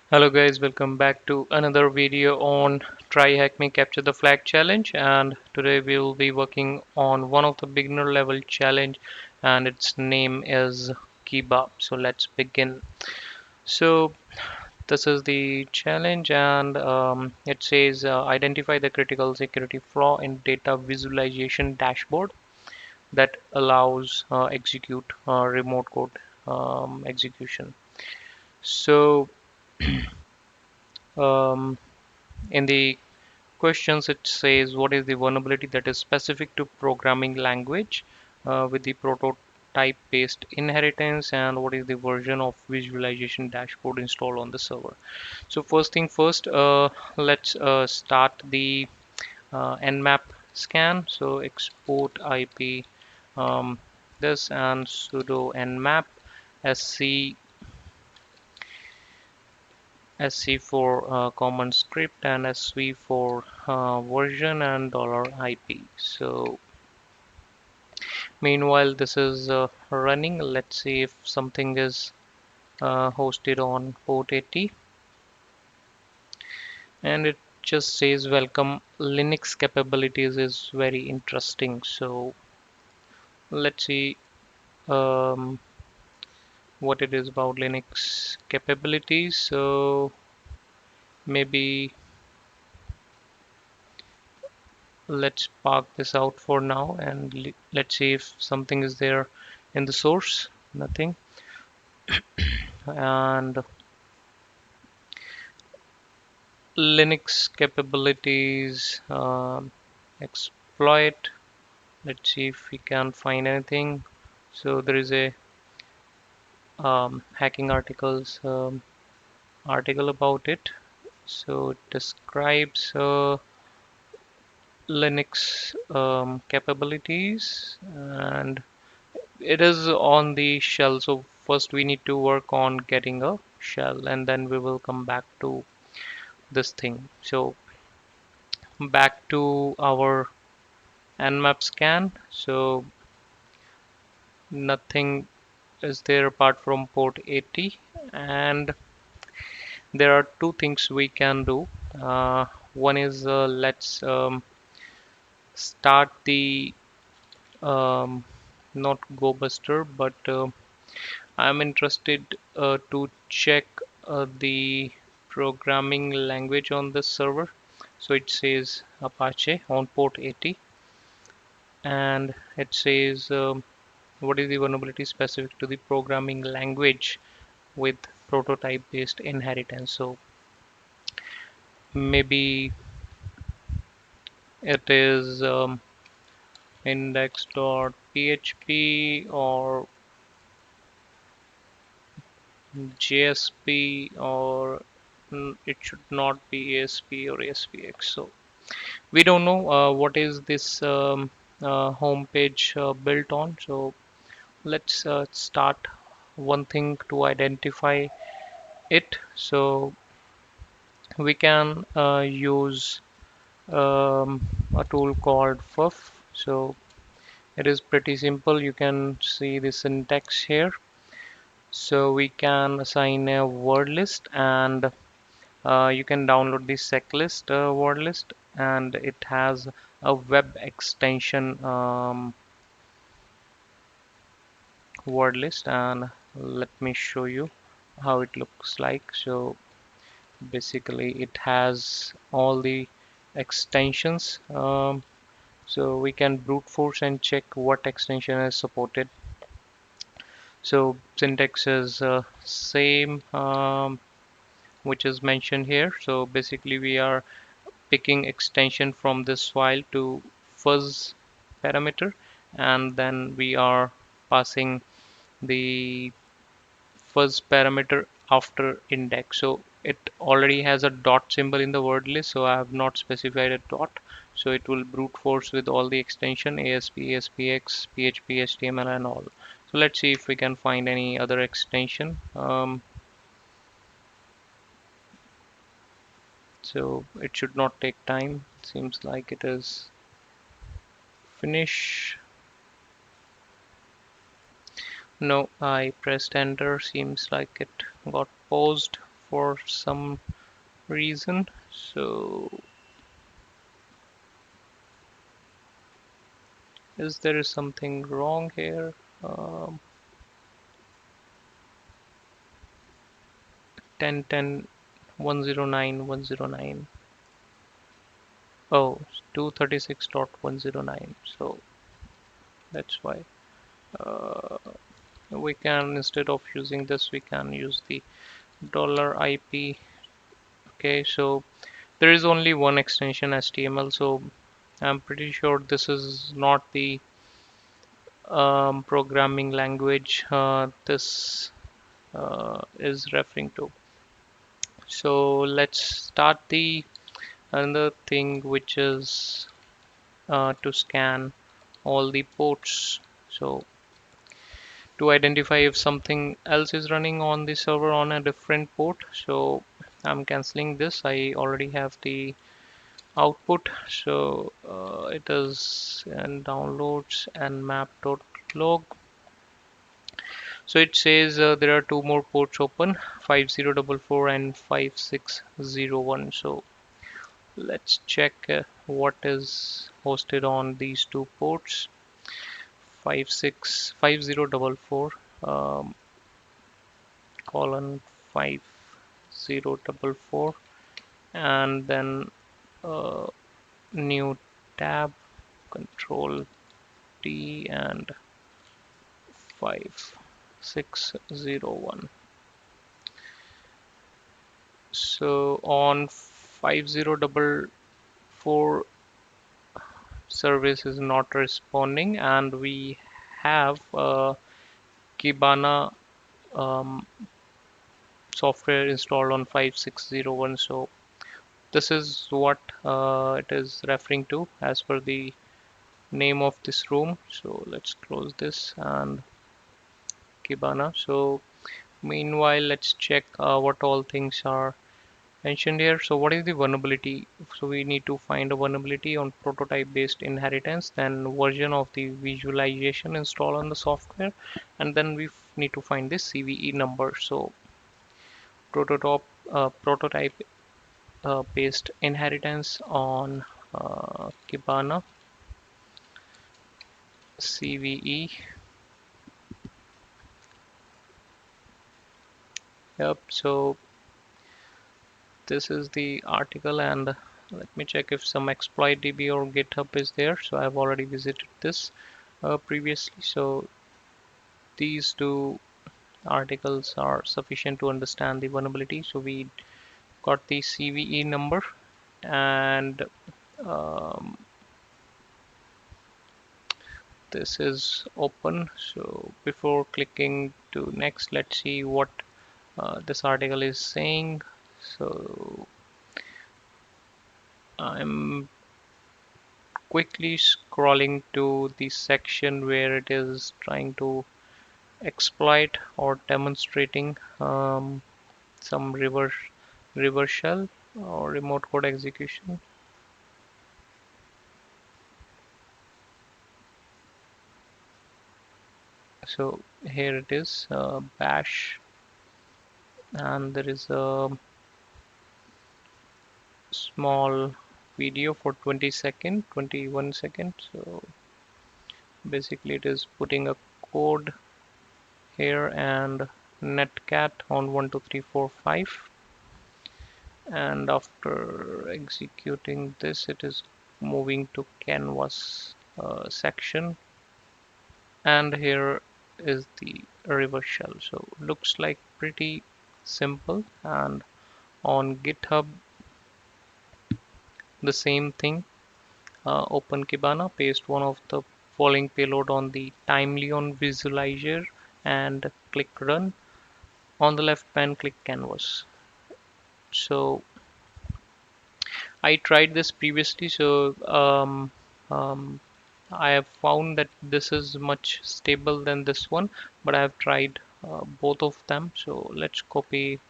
Hello guys, welcome back to another video on TryHackMe Capture the Flag challenge, and today we will be working on one of the beginner level challenge, and its name is Kiba. So let's begin. So this is the challenge, and it says identify the critical security flaw in data visualization dashboard that allows execute remote code execution. So um, in the questions it says what is the vulnerability that is specific to programming language with the prototype based inheritance, and what is the version of visualization dashboard installed on the server. So first thing first, let's start the nmap scan. So export IP this and sudo nmap sc SC for common script and SV for version and $IP. So meanwhile this is running. Let's see if something is hosted on port 80, and it just says welcome Linux capabilities is very interesting. So let's see um, what it is about Linux capabilities. So maybe let's park this out for now, and let's see if something is there in the source. Nothing. And Linux capabilities exploit. Let's see if we can find anything. So there is a hacking article about it. So it describes Linux capabilities, and it is on the shell. So first we need to work on getting a shell, and then we will come back to this thing. So back to our nmap scan. So nothing is there apart from port 80, and there are two things we can do. One is let's start the um, not go buster, but I'm interested to check the programming language on this server. So it says Apache on port 80, and it says what is the vulnerability specific to the programming language with prototype based inheritance. So maybe it is index.php or JSP, or it should not be ASP or ASPX. So we don't know what is this home page built on. So let's start one thing to identify it. So we can use a tool called FUF. So it is pretty simple. You can see the syntax here. So we can assign a word list, and you can download the seclist word list, and it has a web extension word list, and let me show you how it looks like. So basically it has all the extensions, so we can brute force and check what extension is supported. So syntax is same which is mentioned here. So basically we are picking extension from this file to fuzz parameter, and then we are passing the fuzz parameter after index. So it already has a dot symbol in the word list, so I have not specified a dot. So it will brute force with all the extension ASP, ASPX, PHP, HTML and all. So let's see if we can find any other extension. So it should not take time. Seems like it is finish. No, I pressed enter. Seems like it got paused for some reason. So is there something wrong here? Um, 1010 109 109. Oh, 236.109. So that's why. Uh, we can, instead of using this, we can use the $IP. Okay, so there is only one extension HTML, so I'm pretty sure this is not the programming language this is referring to. So let's start the another thing, which is to scan all the ports. So to identify if something else is running on the server on a different port. So I'm canceling this. I already have the output. So it is in downloads and map.log. So it says there are two more ports open, 5044 and 5601. So let's check what is hosted on these two ports. 5044 colon 5044, and then uh, new tab, control T, and 5601. So on 5044, service is not responding, and we have Kibana um, software installed on 5601. So this is what it is referring to as per the name of this room. So let's close this and Kibana. So meanwhile, let's check what all things are mentioned here. So what is the vulnerability? So we need to find a vulnerability on prototype based inheritance, then version of the visualization installed on the software, and then we need to find this CVE number. So prototype based inheritance on Kibana CVE. Yep. So this is the article, and let me check if some exploit DB or GitHub is there. So I've already visited this previously. So these two articles are sufficient to understand the vulnerability. So we got the CVE number, and um, this is open. So before clicking to next, let's see what this article is saying. So I'm quickly scrolling to the section where it is trying to exploit or demonstrating some reverse shell or remote code execution. So here it is, bash, and there is a small video for 21 seconds. So basically it is putting a code here and netcat on 12345, and after executing this it is moving to canvas section, and here is the reverse shell. So looks like pretty simple. And on GitHub the same thing. Open Kibana, paste one of the following payload on the Timeleon visualizer and click run. On the left pane click canvas. So I tried this previously, so um, I have found that this is much stable than this one, but I have tried both of them. So let's copy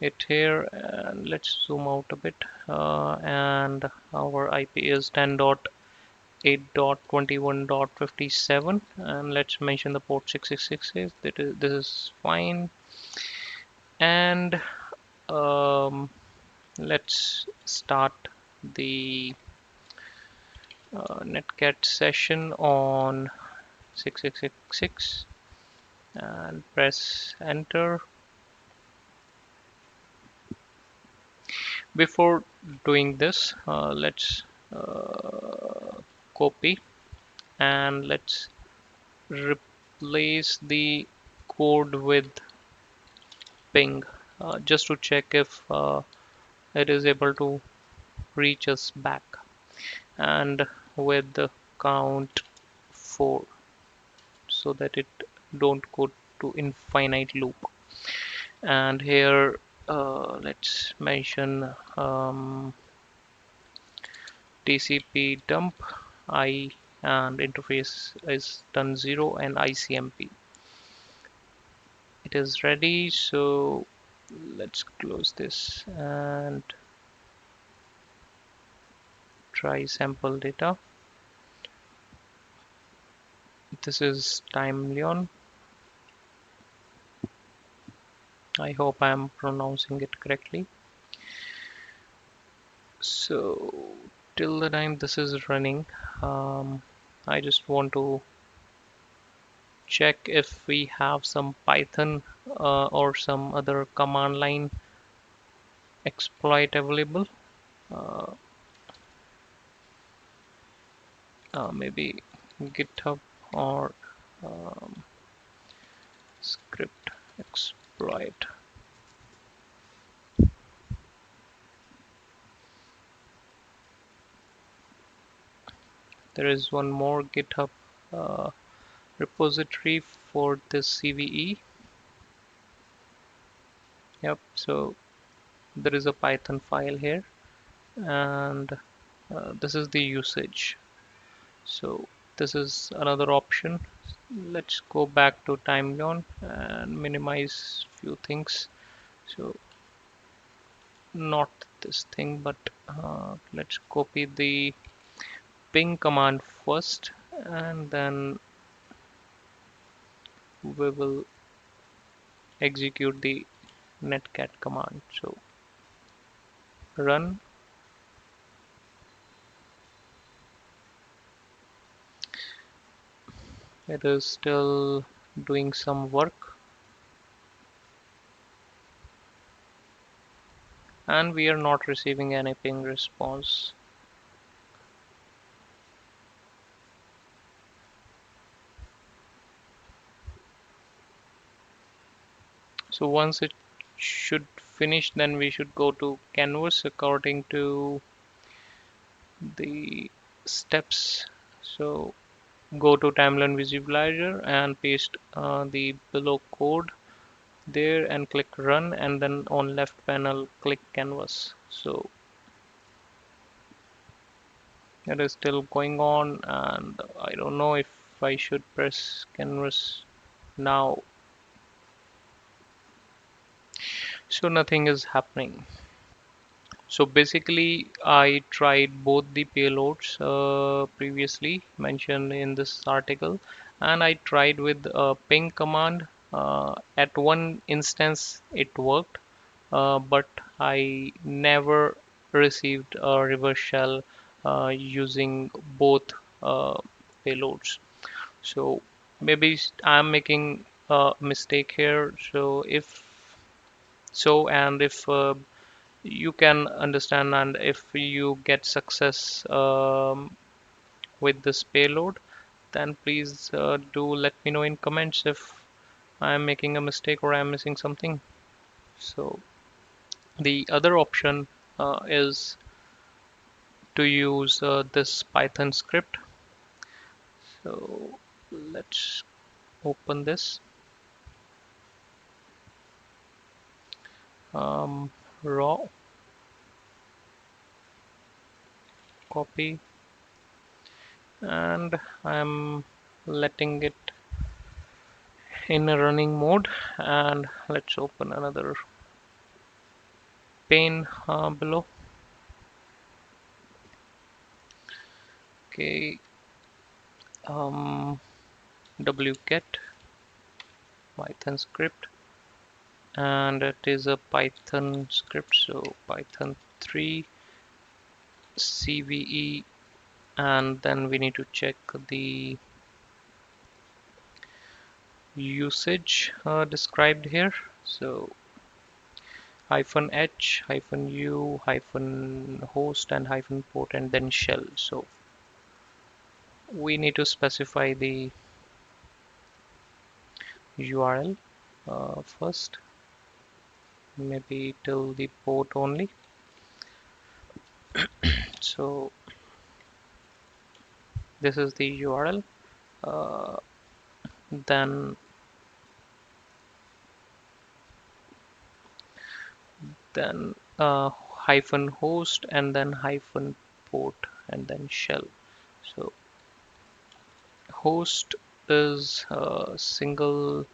it here and let's zoom out a bit. And our IP is 10.8.21.57, and let's mention the port 666. This is fine. And um, let's start the netcat session on 6666 and press enter. Before doing this, let's copy and let's replace the code with ping, just to check if it is able to reach us back, and with the count 4 so that it don't go to infinite loop. And here let's mention TCP dump I, and interface is done 0 and ICMP. It is ready, so let's close this and try sample data. This is time Leon. I hope I am pronouncing it correctly. So till the time this is running, I just want to check if we have some Python or some other command line exploit available. Uh, Maybe GitHub or um, script exploit. There is one more GitHub uh, repository for this CVE. Yep, so there is a Python file here, and this is the usage. So this is another option. Let's go back to timeline and minimize few things. So not this thing, but let's copy the ping command first, and then we will execute the netcat command. So run. It is still doing some work, and we are not receiving any ping response. So once it should finish, then we should go to canvas according to the steps. So go to timeline visualizer and paste the below code there and click run, and then on left panel click canvas. So it is still going on, and I don't know if I should press canvas now. So nothing is happening. So basically, I tried both the payloads previously mentioned in this article, and I tried with a ping command. At one instance, it worked, but I never received a reverse shell using both uh, payloads. So maybe I'm making a mistake here. So if you can understand, and if you get success with this payload, then please do let me know in comments if I am making a mistake or I am missing something. So the other option is to use this Python script. So let's open this. um, Raw, copy, and I'm letting it in a running mode, and let's open another pane below. Okay, wget Python script, and it is a Python script, so Python 3 CVE, and then we need to check the usage described here. So hyphen h hyphen u hyphen host and hyphen port and then shell. So we need to specify the URL first, maybe till the port only. So this is the URL. Uh, then hyphen host and then hyphen port and then shell. So host is single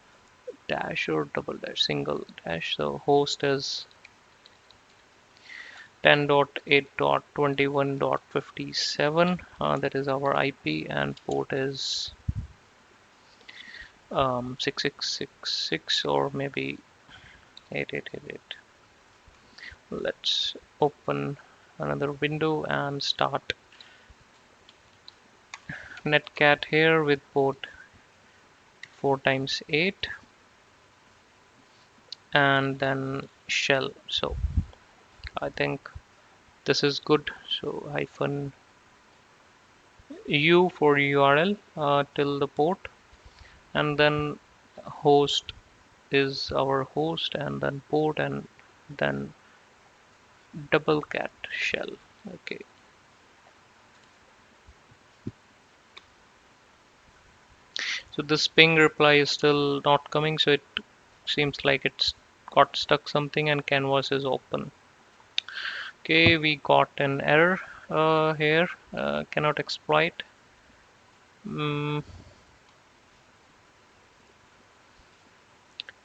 dash or double dash, single dash. So host is 10.8.21.57. That is our IP, and port is 6666 or maybe 8888. Let's open another window and start netcat here with port 4 times 8 and then shell. So I think this is good. So hyphen u for URL till the port, and then host is our host and then port and then double cat shell. Okay, so this ping reply is still not coming, so it seems like it's got stuck something and canvas is open. Okay, we got an error here, cannot exploit. mm,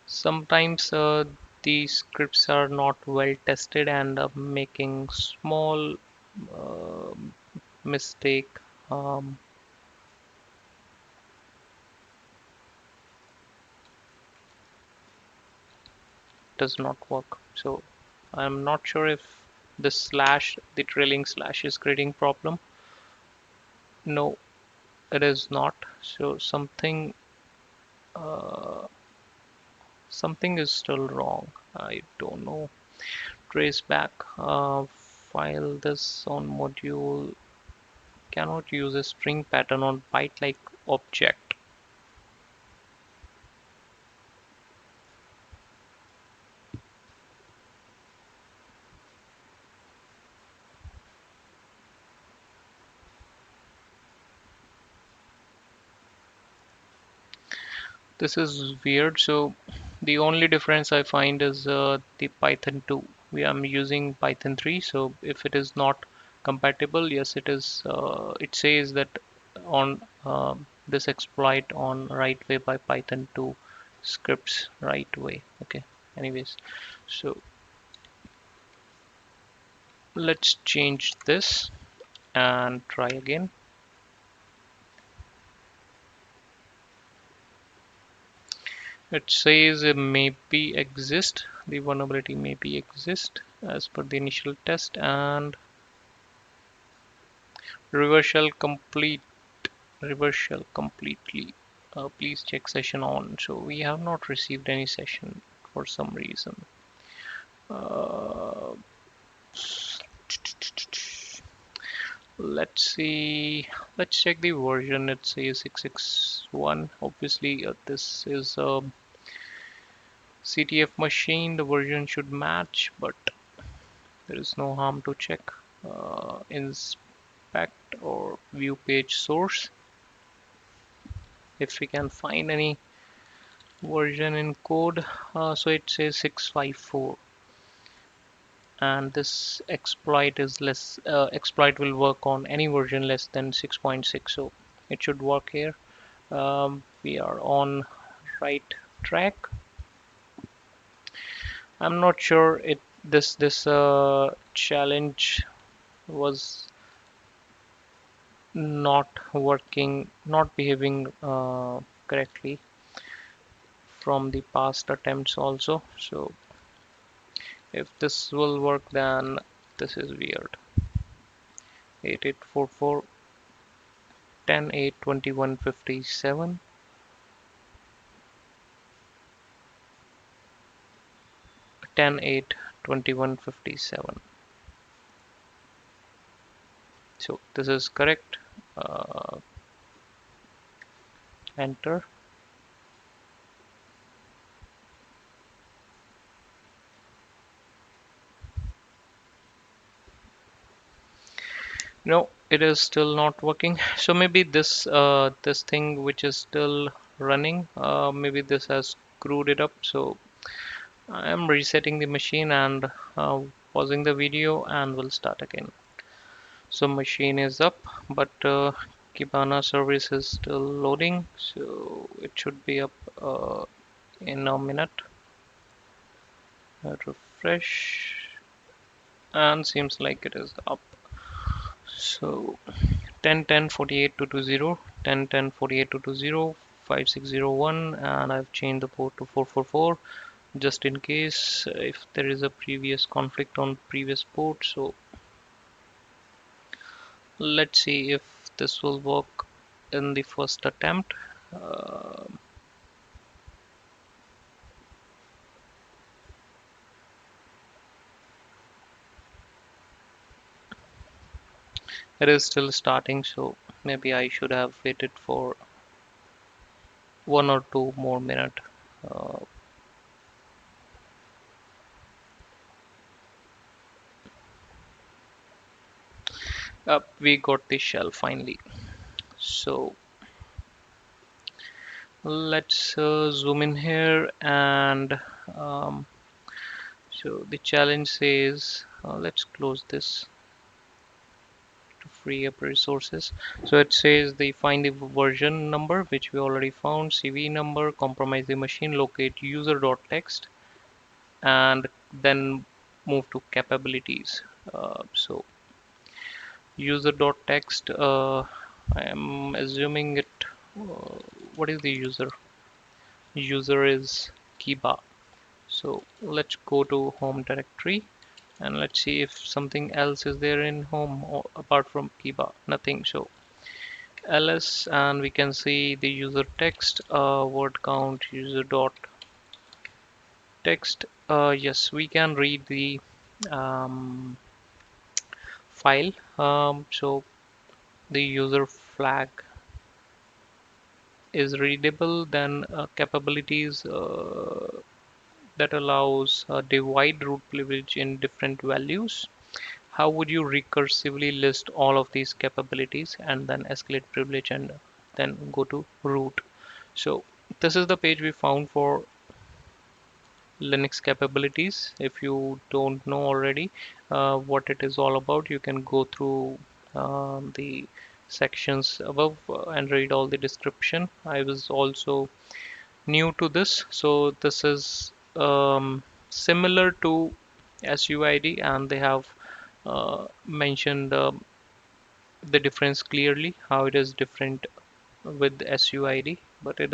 Sometimes these scripts are not well tested and making small uh, mistake. um, does not work. So I'm not sure if this slash, the trailing slash, is creating problem. No, it is not. So uh, something is still wrong. I don't know. Trace back. File this on module. Cannot use a string pattern on byte-like object. This is weird. So the only difference I find is the Python 2. We am using Python 3. So if it is not compatible, yes, it is. It says that on this exploit on right way by Python 2 scripts right way. Okay. Anyways, so let's change this and try again. It says it maybe exist. The vulnerability maybe exist as per the initial test, and reversal complete. Reversal completely. Please check session on. So we have not received any session for some reason. Uh, let's see. Let's check the version. It says 661. Obviously, this is a CTF machine. The version should match, but there is no harm to check. Inspect or view page source. If we can find any version in code, so it says 654, and this exploit is less. Exploit will work on any version less than 6.6, so it should work here. We are on right track. I'm not sure it this challenge was not working, not behaving correctly from the past attempts also. So if this will work, then this is weird. 8844 10 8 21 57 10 8 21 57. So this is correct. uh, Enter. No, it is still not working. So maybe this thing which is still running, maybe this has screwed it up. So I am resetting the machine and pausing the video, and we'll start again. So machine is up, but Kibana service is still loading, so it should be up in a minute. Refresh, and seems like it is up. So 10 10 48 220 10 10 48 220 5601, and I've changed the port to 444 just in case if there is a previous conflict on previous port. So let's see if this will work in the first attempt. Uh, it is still starting, so maybe I should have waited for 1 or 2 more minutes. Uh, we got the shell finally. So let's zoom in here, and um, so the challenge says, let's close this to free up resources. So it says they find the version number, which we already found, CV number, compromise the machine, locate user.txt, and then move to capabilities. So user.txt, I am assuming it. What is the user? User is Kiba. So let's go to home directory, and let's see if something else is there in home or apart from Kiba. Nothing. So ls, and we can see the user text, word count, user dot text. Yes, we can read the um, file. So the user flag is readable. Then capabilities that allows divide root privilege in different values. How would you recursively list all of these capabilities and then escalate privilege and then go to root? So this is the page we found for Linux capabilities. If you don't know already what it is all about, you can go through the sections above and read all the description. I was also new to this, so this is similar to SUID, and they have mentioned the difference clearly, how it is different with SUID, but it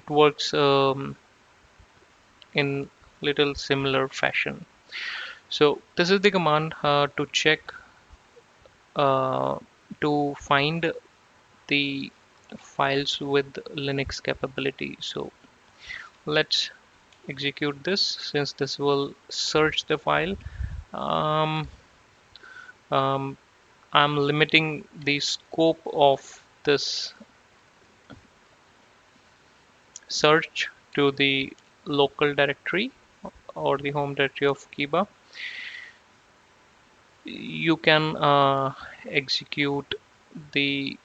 works in little similar fashion. So this is the command to check uh, to find the files with Linux capability. So let's execute this, since this will search the file. um, um, I'm limiting the scope of this search to the local directory or the home directory of Kiba. You can execute the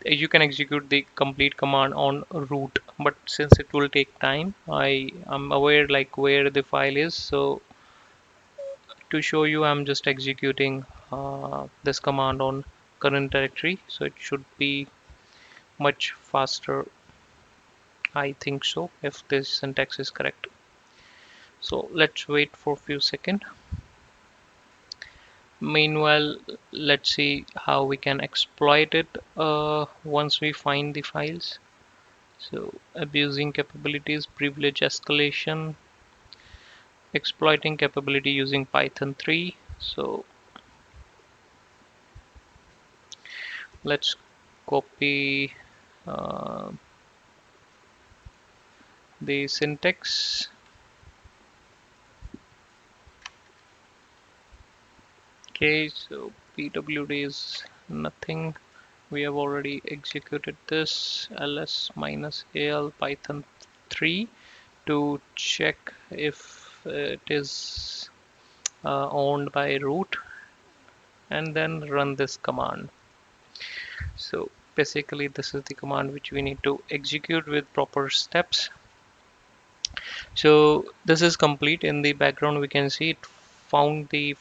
execute the complete command on root, but since it will take time, I am aware like where the file is. So to show you, I'm just executing this command on current directory, so it should be much faster, I think so, if this syntax is correct. So let's wait for a few seconds. Meanwhile, let's see how we can exploit it once we find the files. So abusing capabilities, privilege escalation, exploiting capability using Python 3. So let's copy uh, the syntax. Okay, so pwd is nothing. We have already executed this. ls minus al python 3 to check if it is owned by root, and then run this command. So basically this is the command which we need to execute with proper steps. So this is complete. In the background we can see it found the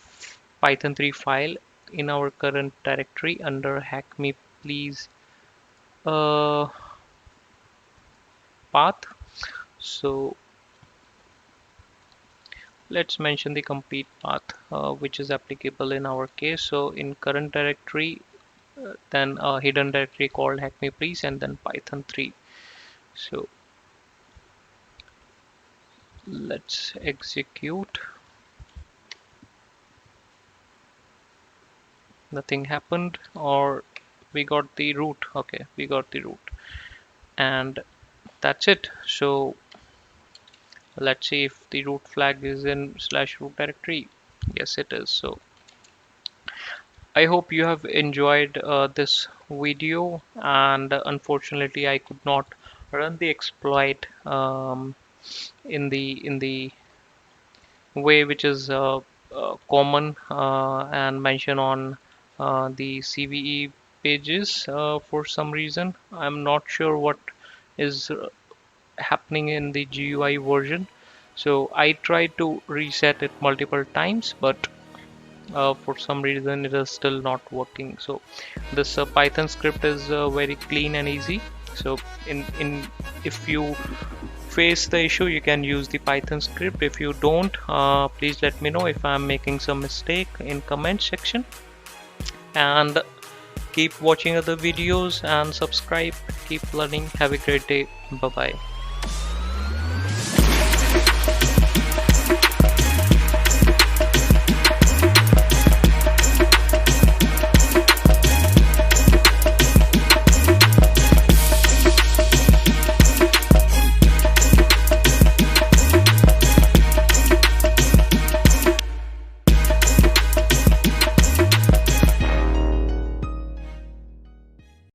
python 3 file in our current directory under hackme please uh, path. So let's mention the complete path which is applicable in our case. So in current directory, then a hidden directory called hackme please, and then python 3. So let's execute. Nothing happened, or we got the root. Okay, we got the root, and that's it. So let's see if the root flag is in slash root directory. Yes, it is. So I hope you have enjoyed this video, and unfortunately I could not run the exploit in the way which is common and mentioned on the CVE pages for some reason. I'm not sure what is happening in the GUI version. So I tried to reset it multiple times, but for some reason it is still not working. So this Python script is very clean and easy. So in if you face the issue, you can use the Python script. If you don't, please let me know if I'm making some mistake in comment section. And keep watching other videos and subscribe. Keep learning. Have a great day. Bye bye.